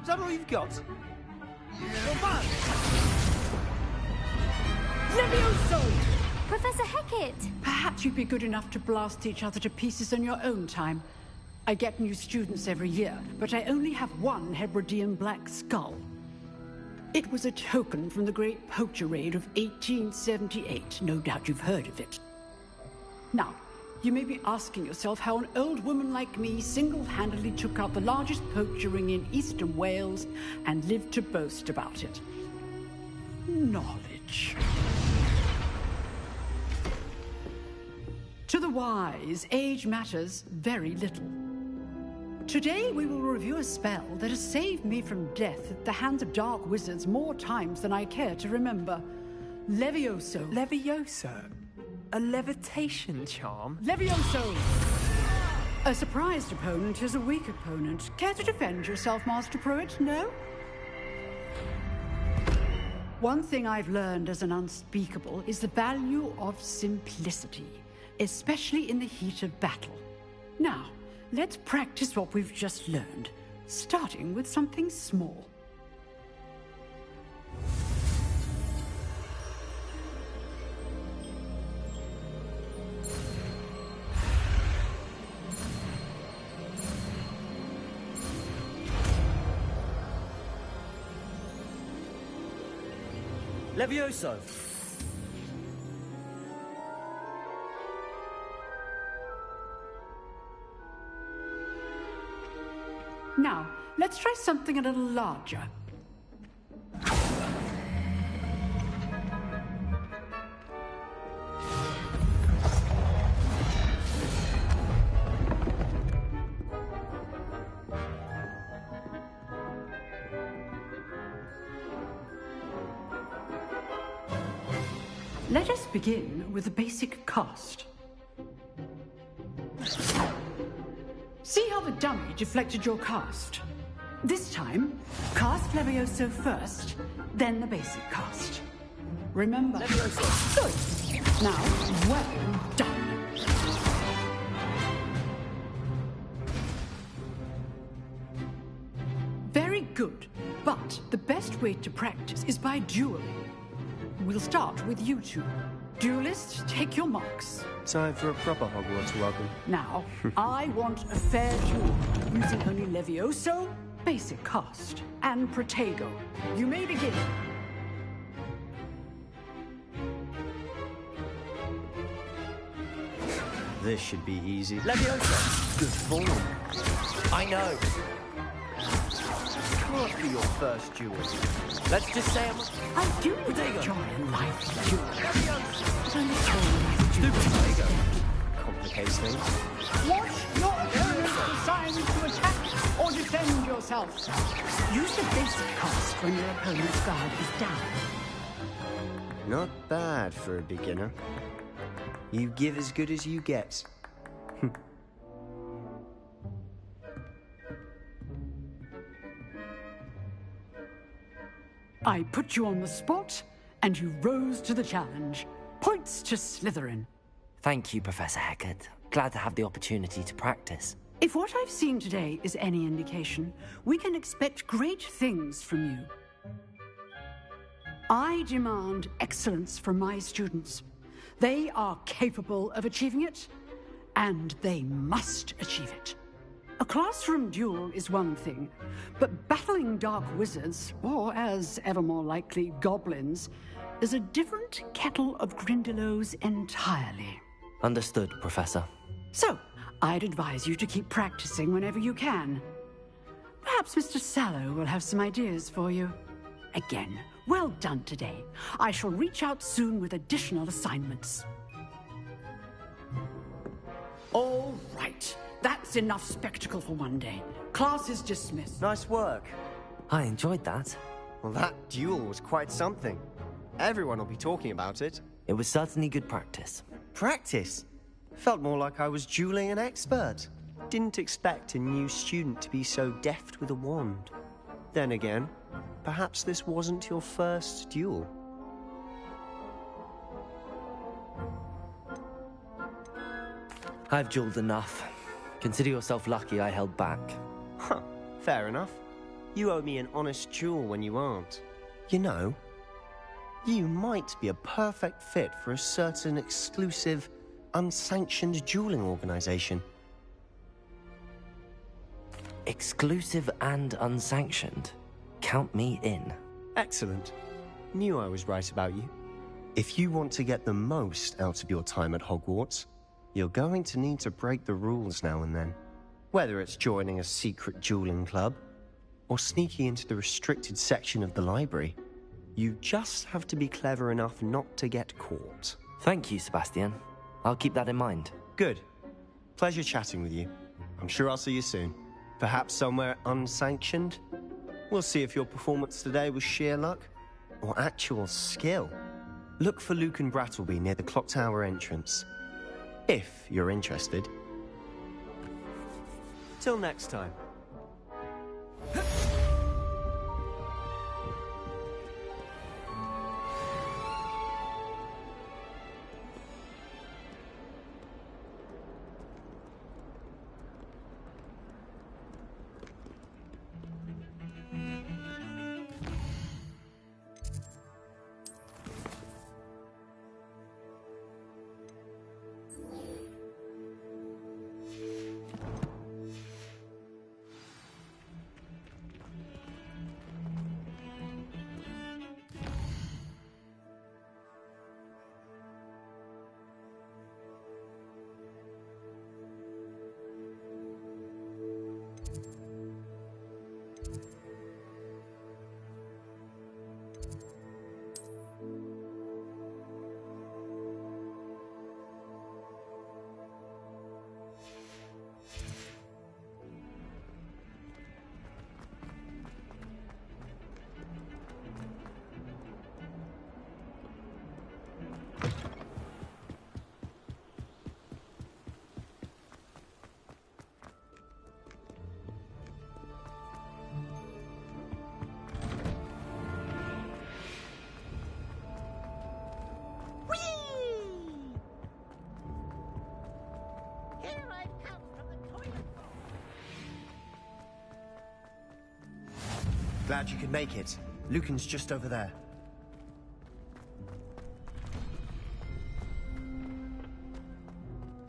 Is that all you've got? You're bad! Levioso! Professor Hecat! Perhaps you'd be good enough to blast each other to pieces in your own time. I get new students every year, but I only have one Hebridean black skull. It was a token from the Great Poacher Raid of 1878. No doubt you've heard of it. Now, you may be asking yourself how an old woman like me single-handedly took out the largest poacher ring in eastern Wales and lived to boast about it. Knowledge. To the wise, age matters very little. Today we will review a spell that has saved me from death at the hands of dark wizards more times than I care to remember. Levioso. Levioso? A levitation charm? Levioso! A surprised opponent is a weak opponent. Care to defend yourself, Master Pruitt? No? One thing I've learned as an unspeakable is the value of simplicity, especially in the heat of battle. Now, let's practice what we've just learned, starting with something small. Levioso! Now, let's try something a little larger. Let us begin with the basic cast. See how the dummy deflected your cast? This time, cast Levioso first, then the basic cast. Remember... Levioso! Good. Now, well done. Very good. But the best way to practice is by dueling. We'll start with you two. Duelists, take your marks. Time for a proper Hogwarts welcome. Now, I want a fair duel, using only Levioso, basic cast, and Protego. You may begin. This should be easy. Levioso! Good form. I know. Can't be your first duel. Let's just say I do Protego. enjoy life duel. Levioso! But I'm told Do Protego. Complicates things. watch your opponent's signs to attack or defend yourself. Use the basic cast when your opponent's guard is down. Not bad for a beginner. You give as good as you get. I put you on the spot, and you rose to the challenge. Points to Slytherin. Thank you, Professor Hecat. Glad to have the opportunity to practice. If what I've seen today is any indication, we can expect great things from you. I demand excellence from my students. They are capable of achieving it, and they must achieve it. A classroom duel is one thing, but battling dark wizards, or as ever more likely, goblins, is a different kettle of Grindylows entirely. Understood, Professor. So, I'd advise you to keep practicing whenever you can. Perhaps Mr. Sallow will have some ideas for you. Again, well done today. I shall reach out soon with additional assignments. All right. That's enough spectacle for one day. Class is dismissed. Nice work. I enjoyed that. Well, that duel was quite something. Everyone will be talking about it. It was certainly good practice. Practice? Felt more like I was dueling an expert. Didn't expect a new student to be so deft with a wand. Then again, perhaps this wasn't your first duel. I've dueled enough. Consider yourself lucky I held back. Huh, fair enough. You owe me an honest duel when you aren't. You know, you might be a perfect fit for a certain exclusive, unsanctioned dueling organization. Exclusive and unsanctioned. Count me in. Excellent. Knew I was right about you. If you want to get the most out of your time at Hogwarts, you're going to need to break the rules now and then. Whether it's joining a secret dueling club, or sneaking into the restricted section of the library, you just have to be clever enough not to get caught. Thank you, Sebastian. I'll keep that in mind. Good. Pleasure chatting with you. I'm sure I'll see you soon. Perhaps somewhere unsanctioned? We'll see if your performance today was sheer luck or actual skill. Look for Luke and Brattleby near the clock tower entrance, if you're interested. Till next time. Glad you could make it. Lucan's just over there.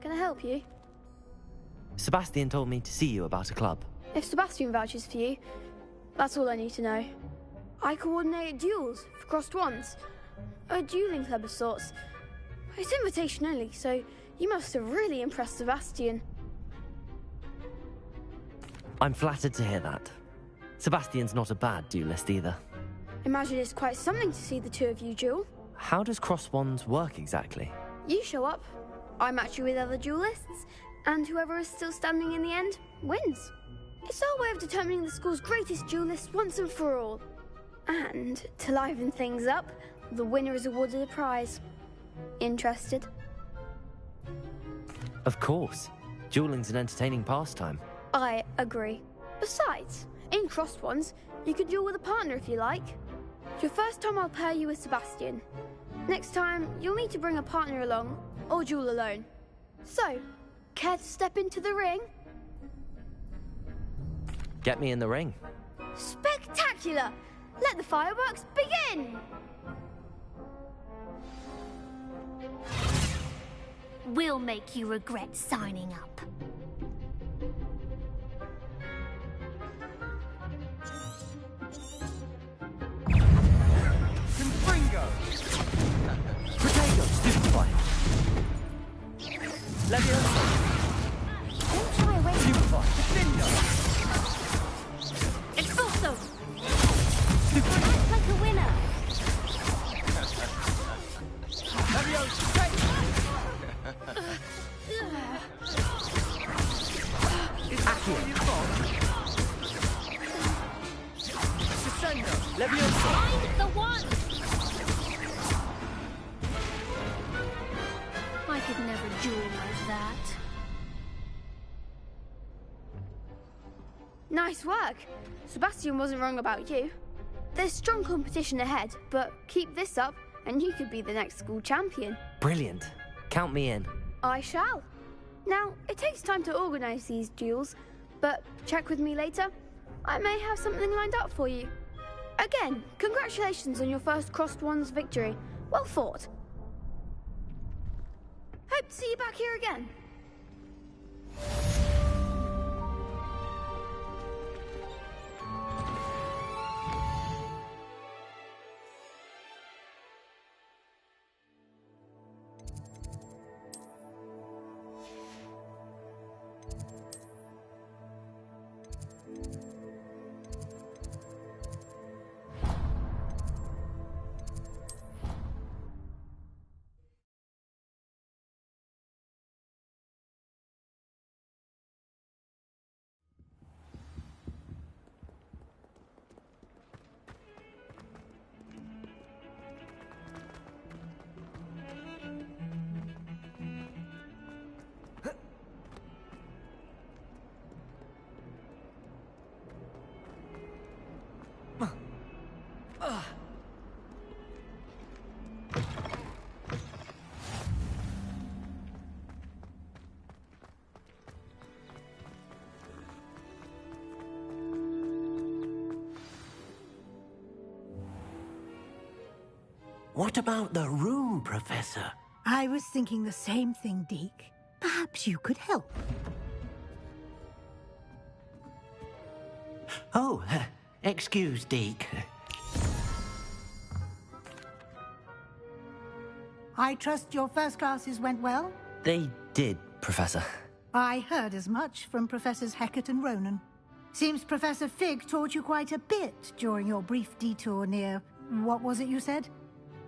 Can I help you? Sebastian told me to see you about a club. If Sebastian vouches for you, that's all I need to know. I coordinate duels for crossed wands. A dueling club of sorts. It's invitation only, so you must have really impressed Sebastian. I'm flattered to hear that. Sebastian's not a bad duelist either. Imagine it's quite something to see the two of you duel. How does cross wands work exactly? You show up, I match you with other duelists, and whoever is still standing in the end wins. It's our way of determining the school's greatest duelist once and for all. And to liven things up, the winner is awarded a prize. Interested? Of course. Dueling's an entertaining pastime. I agree. Besides, in crossed ones, you can duel with a partner if you like. Your first time I'll pair you with Sebastian. Next time, you'll need to bring a partner along, or duel alone. So, care to step into the ring? Get me in the ring. Spectacular! Let the fireworks begin! We'll make you regret signing up. Potato, stupefy. Leviosa, Don't shy away. stupefy. Defendo, Expulso! stupefy. Act like a winner. Leviosa, take. Is that all you've got? Descendo, Leviosa. Find the one! I could never duel like that. Nice work! Sebastian wasn't wrong about you. There's strong competition ahead, but keep this up and you could be the next school champion. Brilliant. Count me in. I shall. Now, it takes time to organise these duels, but check with me later. I may have something lined up for you. Again, congratulations on your first Crossed Wands victory. Well fought. Hope to see you back here again. What about the room, Professor? I was thinking the same thing, Deke. Perhaps you could help. Oh, excuse, Deke. I trust your first classes went well? They did, Professor. I heard as much from Professors Hecat and Ronan. Seems Professor Fig taught you quite a bit during your brief detour near... what was it you said?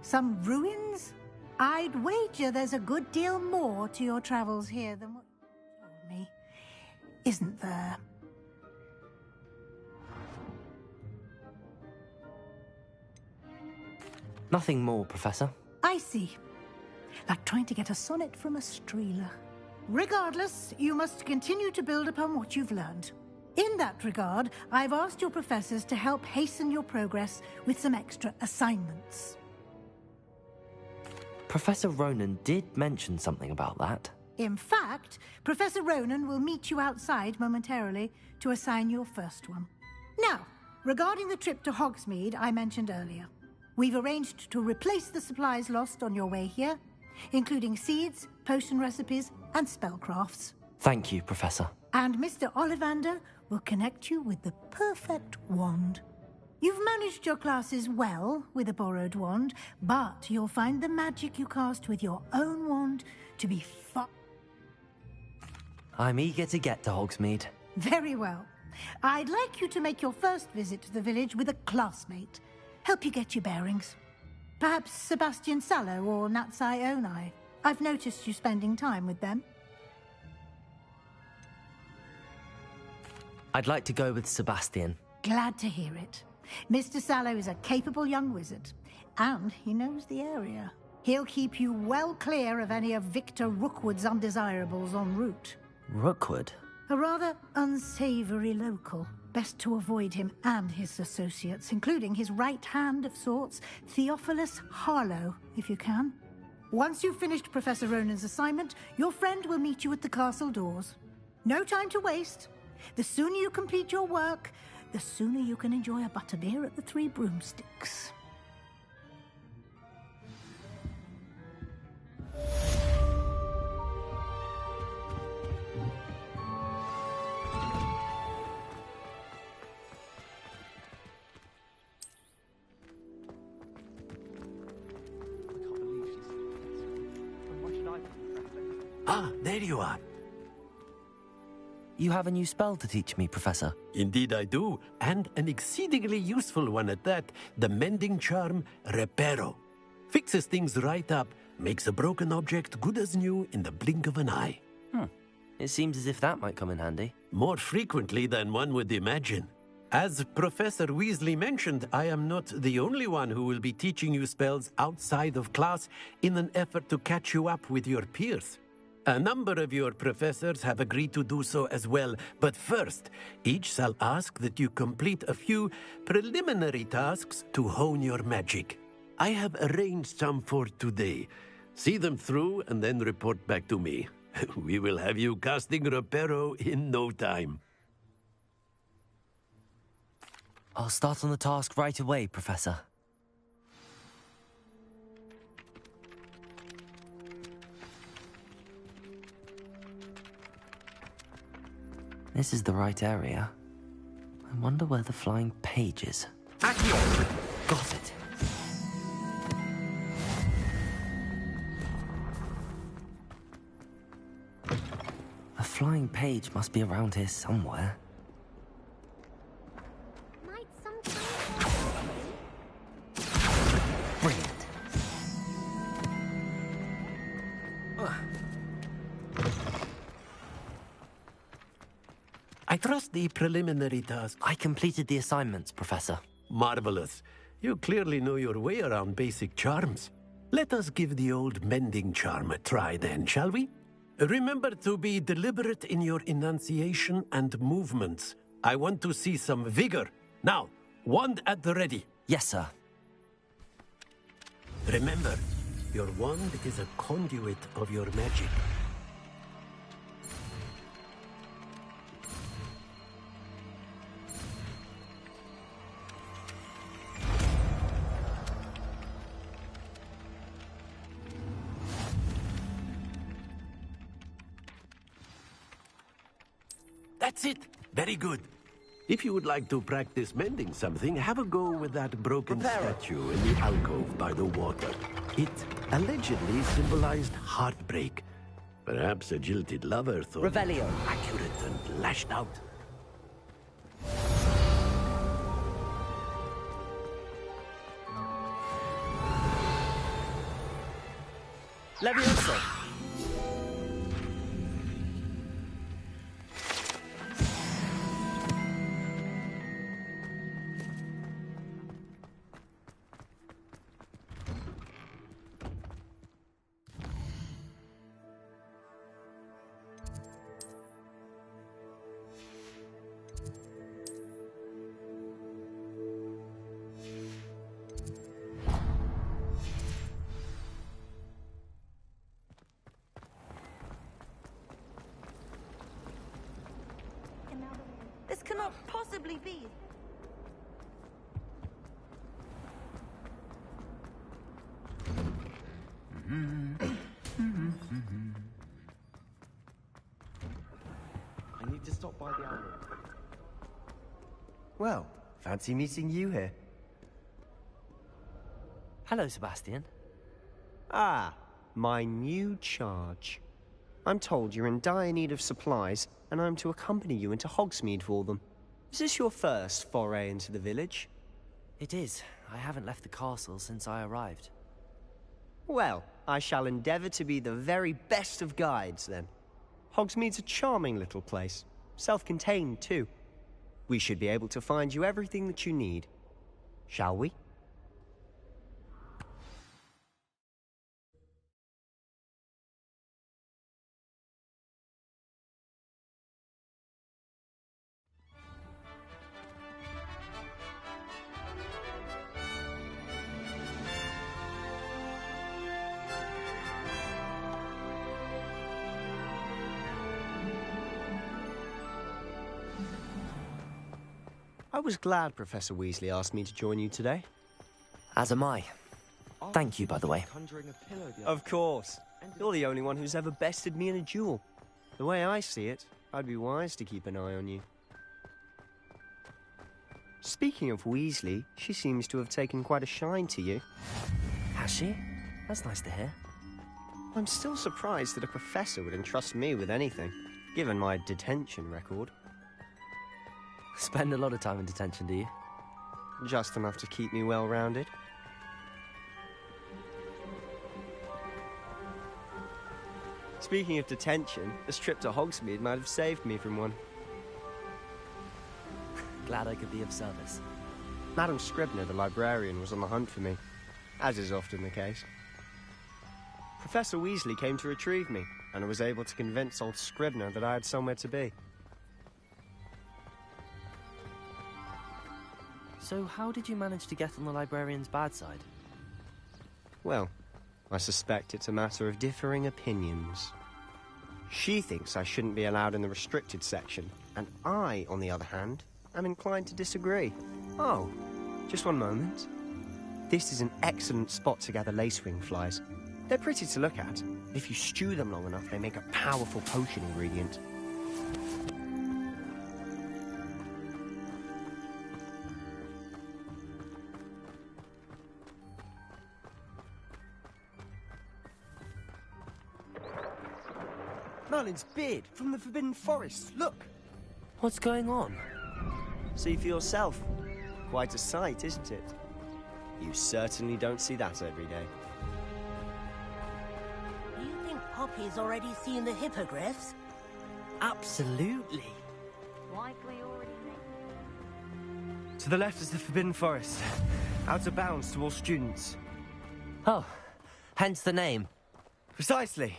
Some ruins? I'd wager there's a good deal more to your travels here than what you told me. Isn't there? Nothing more, Professor. I see. Like trying to get a sonnet from a streeler. Regardless, you must continue to build upon what you've learned. In that regard, I've asked your professors to help hasten your progress with some extra assignments. Professor Ronan did mention something about that. In fact, Professor Ronan will meet you outside momentarily to assign your first one. Now, regarding the trip to Hogsmeade I mentioned earlier, we've arranged to replace the supplies lost on your way here, including seeds, potion recipes, and spellcrafts. Thank you, Professor. And Mr. Ollivander will connect you with the perfect wand. You've managed your classes well with a borrowed wand, but you'll find the magic you cast with your own wand to be far... I'm eager to get to Hogsmeade. Very well. I'd like you to make your first visit to the village with a classmate. Help you get your bearings. Perhaps Sebastian Sallow or Natsai Onai. I've noticed you spending time with them. I'd like to go with Sebastian. Glad to hear it. Mr. Sallow is a capable young wizard, and he knows the area. He'll keep you well clear of any of Victor Rookwood's undesirables en route. Rookwood? A rather unsavory local. Best to avoid him and his associates, including his right hand of sorts, Theophilus Harlow, if you can. Once you've finished Professor Ronan's assignment, your friend will meet you at the castle doors. No time to waste. The sooner you complete your work, the sooner you can enjoy a butterbeer at the Three Broomsticks. Ah, there you are. You have a new spell to teach me, Professor. Indeed I do, and an exceedingly useful one at that. The mending charm, Reparo. Fixes things right up, makes a broken object good as new in the blink of an eye. It seems as if that might come in handy. More frequently than one would imagine. As Professor Weasley mentioned, I am not the only one who will be teaching you spells outside of class in an effort to catch you up with your peers. A number of your professors have agreed to do so as well, but first, each shall ask that you complete a few preliminary tasks to hone your magic. I have arranged some for today. See them through and then report back to me. We will have you casting Reparo in no time. I'll start on the task right away, Professor. This is the right area. I wonder where the flying page is. Accio! Got it. A flying page must be around here somewhere. Might sometime. Brilliant. I trust the preliminary task. I completed the assignments, Professor. Marvelous. You clearly know your way around basic charms. Let us give the old mending charm a try then, shall we? Remember to be deliberate in your enunciation and movements. I want to see some vigor. Now, wand at the ready. Yes, sir. Remember, your wand is a conduit of your magic. That's it. Very good. If you would like to practice mending something, have a go with that broken statue in the alcove by the water. It allegedly symbolized heartbreak. Perhaps a jilted lover thought Revelio. accurate and lashed out. Levioso! This cannot possibly be. I need to stop by the island. Well, fancy meeting you here. Hello, Sebastian. Ah, my new charge. I'm told you're in dire need of supplies, and I'm to accompany you into Hogsmeade for them. Is this your first foray into the village? It is. I haven't left the castle since I arrived. Well, I shall endeavour to be the very best of guides, then. Hogsmeade's a charming little place. Self-contained, too. We should be able to find you everything that you need. Shall we? I was glad Professor Weasley asked me to join you today. As am I. Thank you, by the way. Of course. You're the only one who's ever bested me in a duel. The way I see it, I'd be wise to keep an eye on you. Speaking of Weasley, she seems to have taken quite a shine to you. Has she? That's nice to hear. I'm still surprised that a professor would entrust me with anything, given my detention record. Spend a lot of time in detention, do you? Just enough to keep me well-rounded. Speaking of detention, this trip to Hogsmeade might have saved me from one. Glad I could be of service. Madam Scribner, the librarian, was on the hunt for me, as is often the case. Professor Weasley came to retrieve me, and I was able to convince old Scribner that I had somewhere to be. So how did you manage to get on the librarian's bad side? Well, I suspect it's a matter of differing opinions. She thinks I shouldn't be allowed in the restricted section, and I, on the other hand, am inclined to disagree. Oh, just one moment. This is an excellent spot to gather lacewing flies. They're pretty to look at. If you stew them long enough, they make a powerful potion ingredient. Merlin's beard from the Forbidden Forest. Look! What's going on? See for yourself. Quite a sight, isn't it? You certainly don't see that every day. You think Poppy's already seen the hippogriffs? Absolutely. Likely already know. To the left is the Forbidden Forest. Out of bounds to all students. Oh, hence the name. Precisely.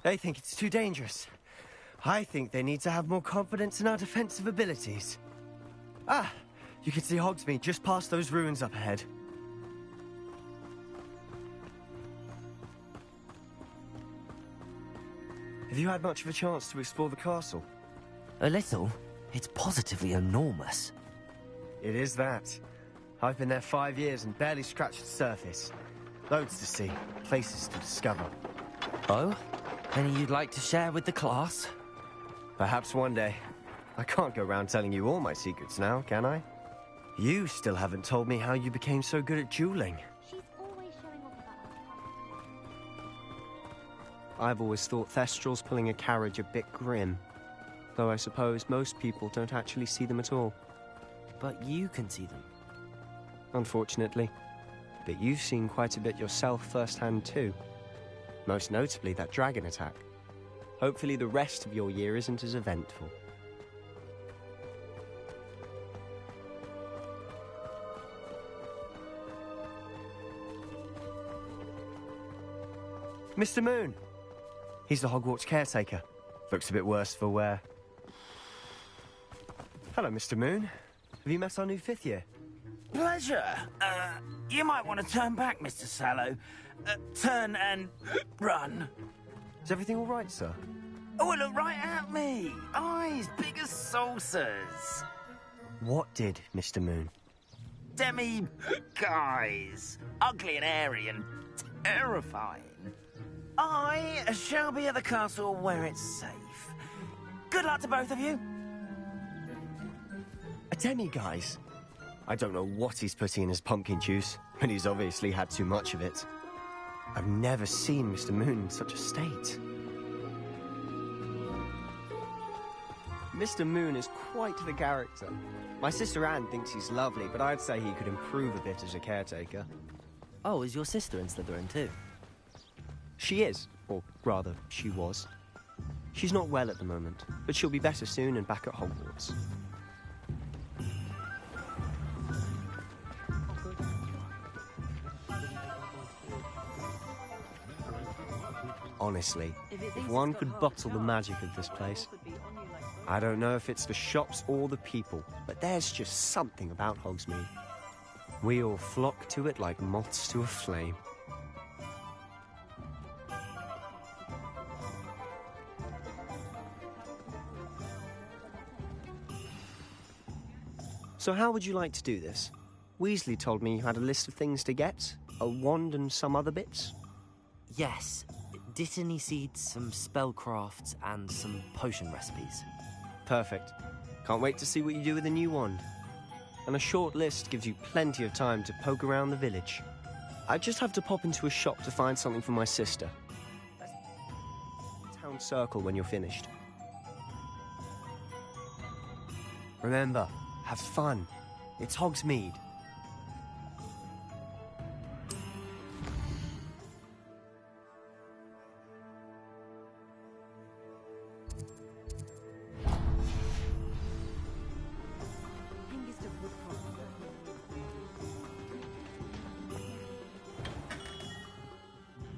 They think it's too dangerous. I think they need to have more confidence in our defensive abilities. Ah, you can see Hogsmeade just past those ruins up ahead. Have you had much of a chance to explore the castle? A little. It's positively enormous. It is that. I've been there 5 years and barely scratched the surface. Loads to see, places to discover. Oh? Any you'd like to share with the class? Perhaps one day. I can't go around telling you all my secrets now, can I? You still haven't told me how you became so good at dueling. She's always showing off about her. I've always thought Thestrals pulling a carriage a bit grim. Though I suppose most people don't actually see them at all. But you can see them. Unfortunately. But you've seen quite a bit yourself firsthand too. Most notably that dragon attack. Hopefully the rest of your year isn't as eventful. Mr. Moon! He's the Hogwarts caretaker. Looks a bit worse for wear. Hello, Mr. Moon. Have you met our new 5th year? Pleasure. You might want to turn back, Mr. Sallow. Turn and run. Is everything all right, sir? Oh, look right at me. Eyes big as saucers. What did, Mr. Moon? Guys. Ugly and airy and terrifying. I shall be at the castle where it's safe. Good luck to both of you. A demi-guise? I don't know what he's putting in his pumpkin juice, but he's obviously had too much of it. I've never seen Mr. Moon in such a state. Mr. Moon is quite the character. My sister Anne thinks he's lovely, but I'd say he could improve a bit as a caretaker. Oh, is your sister in Slytherin too? She is, or rather, she was. She's not well at the moment, but she'll be better soon and back at Hogwarts. Honestly, if one could bottle the magic of this place. I don't know if it's the shops or the people, but there's just something about Hogsmeade. We all flock to it like moths to a flame. So how would you like to do this? Weasley told me you had a list of things to get, a wand and some other bits. Yes. Dittany seeds, some spellcrafts, and some potion recipes. Perfect. Can't wait to see what you do with the new wand. And a short list gives you plenty of time to poke around the village. I just have to pop into a shop to find something for my sister. Town circle when you're finished. Remember, have fun. It's Hogsmeade.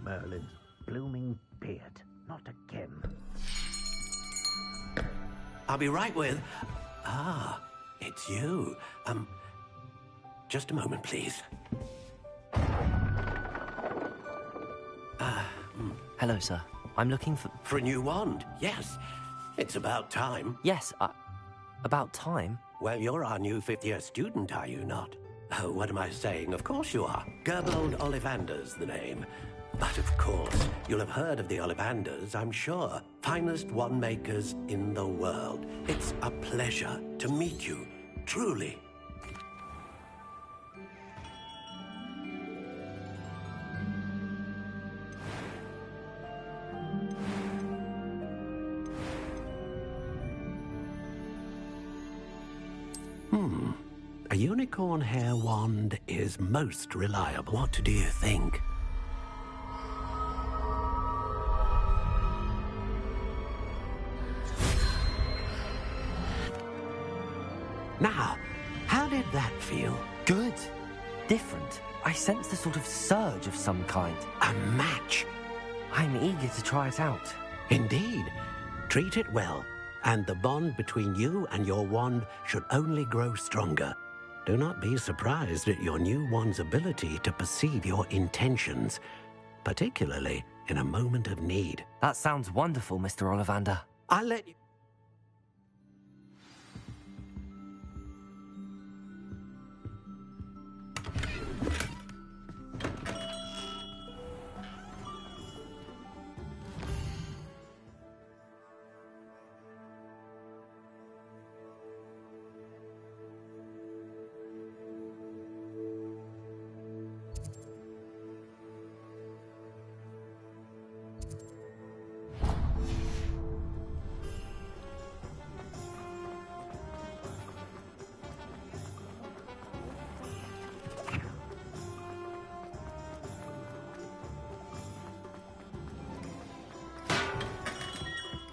Merlin's blooming beard. Not again. I'll be right with... Ah, it's you. Just a moment, please. Hello, sir. I'm looking for... For a new wand, yes. It's about time. Yes, about time. Well, you're our new fifth-year student, are you not? Oh, what am I saying? Of course you are. Gerbold Ollivander's the name. But of course, you'll have heard of the Ollivanders, I'm sure. Finest wand makers in the world. It's a pleasure to meet you, truly. A unicorn hair wand is most reliable. What do you think? Now, how did that feel? Good. Different. I sensed a sort of surge of some kind. A match. I'm eager to try it out. Indeed. Treat it well, and the bond between you and your wand should only grow stronger. Do not be surprised at your new wand's ability to perceive your intentions, particularly in a moment of need. That sounds wonderful, Mr. Ollivander. I'll let you...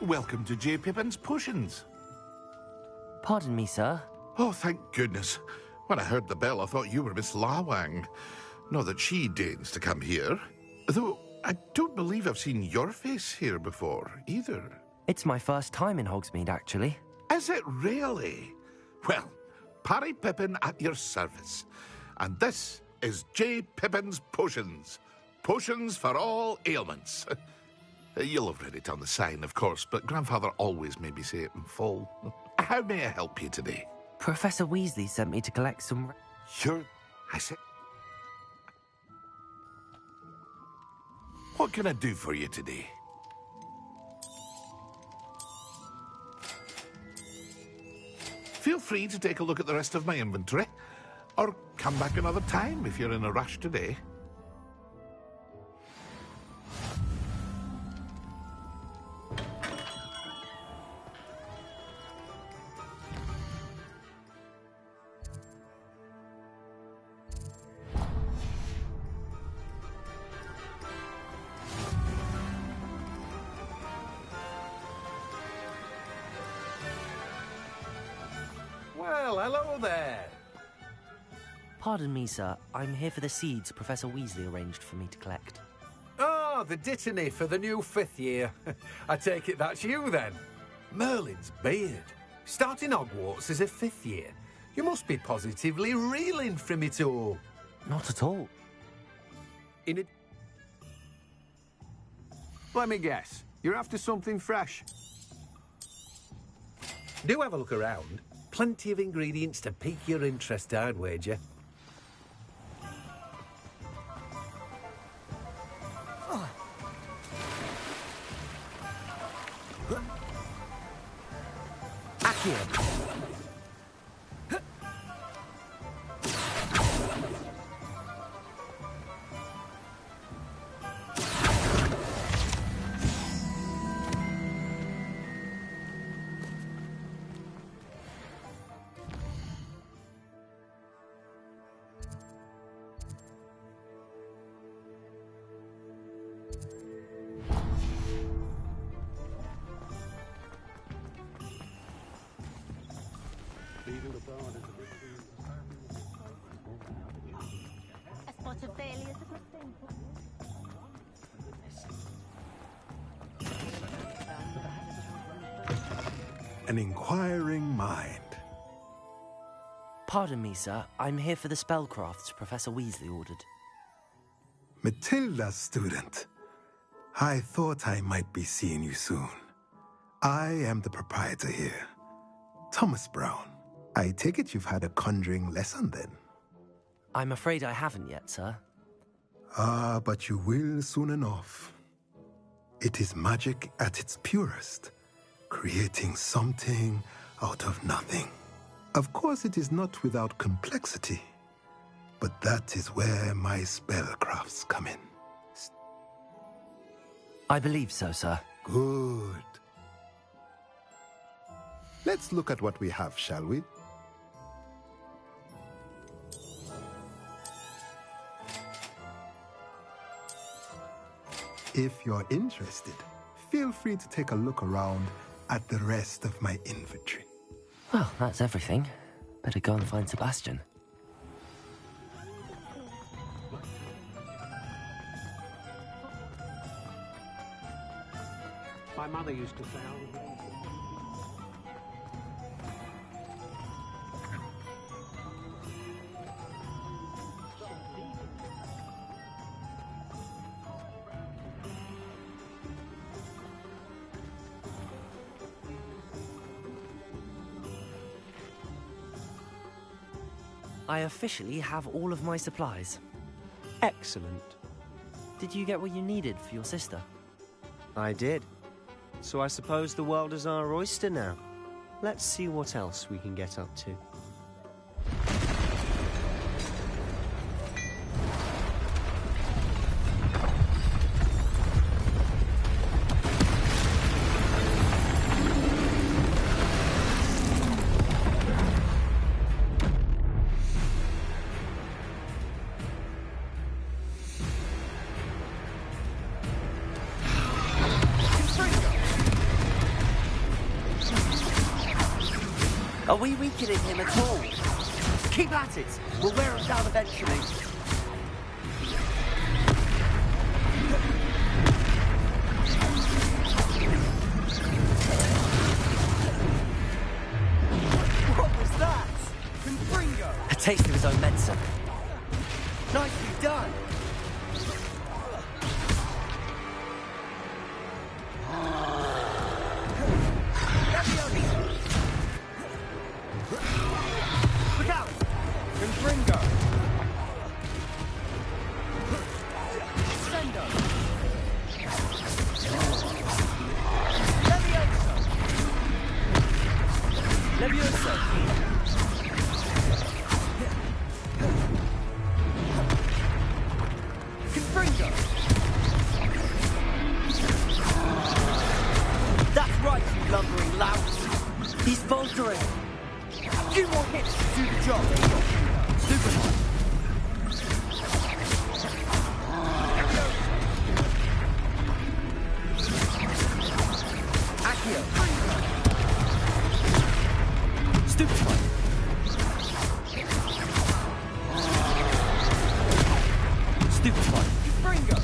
Welcome to J. Pippin's Potions. Pardon me, sir. Oh, thank goodness. When I heard the bell, I thought you were Miss Lawang. Not that she deigns to come here. Though, I don't believe I've seen your face here before, either. It's my first time in Hogsmeade, actually. Is it really? Well, Parry Pippin at your service. And this is J. Pippin's Potions. Potions for all ailments. You'll have read it on the sign, of course, but Grandfather always made me say it in full. How may I help you today? Professor Weasley sent me to collect some... I said... What can I do for you today? Feel free to take a look at the rest of my inventory, or come back another time if you're in a rush today. Well, hello there. Pardon me, sir. I'm here for the seeds Professor Weasley arranged for me to collect. Oh, the dittany for the new fifth year. I take it that's you, then. Merlin's beard. Starting Hogwarts as a fifth year. You must be positively reeling from it all. Not at all. Let me guess. You're after something fresh. Do have a look around. Plenty of ingredients to pique your interest, I'd wager. Accio. A spot of failure is a good thing. An inquiring mind. Pardon me, sir. I'm here for the spellcrafts Professor Weasley ordered. Matilda, student. I thought I might be seeing you soon. I am the proprietor here, Thomas Brown. I take it you've had a conjuring lesson then? I'm afraid I haven't yet, sir. Ah, but you will soon enough. It is magic at its purest, creating something out of nothing. Of course, it is not without complexity, but that is where my spellcrafts come in. I believe so, sir. Good. Let's look at what we have, shall we? If you're interested, feel free to take a look around at the rest of my inventory. Well, that's everything. Better go and find Sebastian. My mother used to say, I officially have all of my supplies. Excellent. Did you get what you needed for your sister? I did. So I suppose the world is our oyster now. Let's see what else we can get up to. Are we weakening him at all? Keep at it! We'll wear him down eventually. What was that? Confringo! A taste of his own medicine. Nicely done! Look out! Confringo! Sendo! Levioso! Levioso! Confringo! That's right, you lumbering lout! He's faltering! A few more hits to do the job. Super! Accio. Stupefy! Stupefy! Confringo.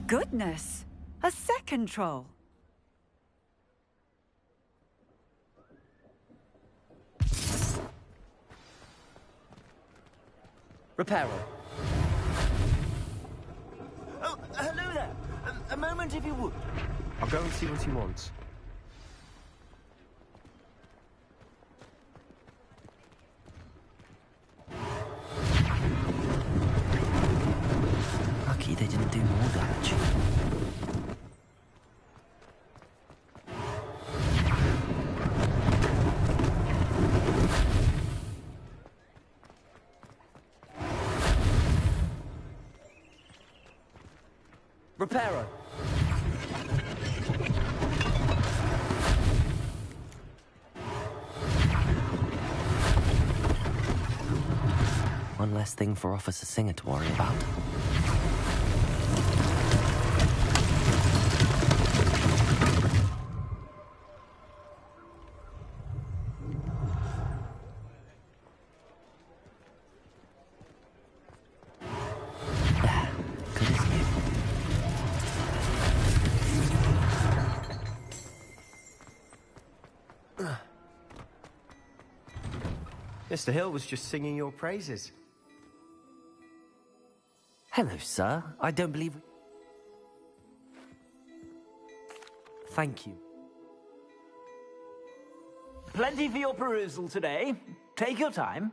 Goodness! A second troll! Reparo. Oh, hello there. A moment if you would. I'll go and see what he wants. Lucky they didn't do more damage. Reparo. One less thing for Officer Singer to worry about. Good as new. Mr. Hill was just singing your praises. Hello, sir. I don't believe... Thank you. Plenty for your perusal today. Take your time.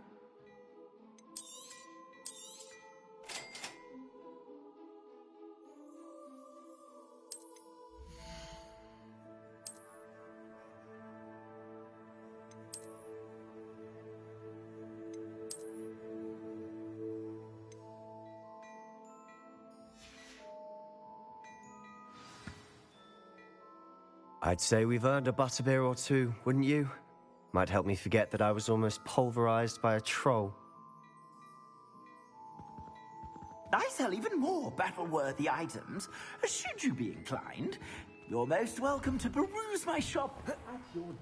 I'd say we've earned a butterbeer or two, wouldn't you? Might help me forget that I was almost pulverized by a troll. I sell even more battle-worthy items. Should you be inclined, you're most welcome to peruse my shop at your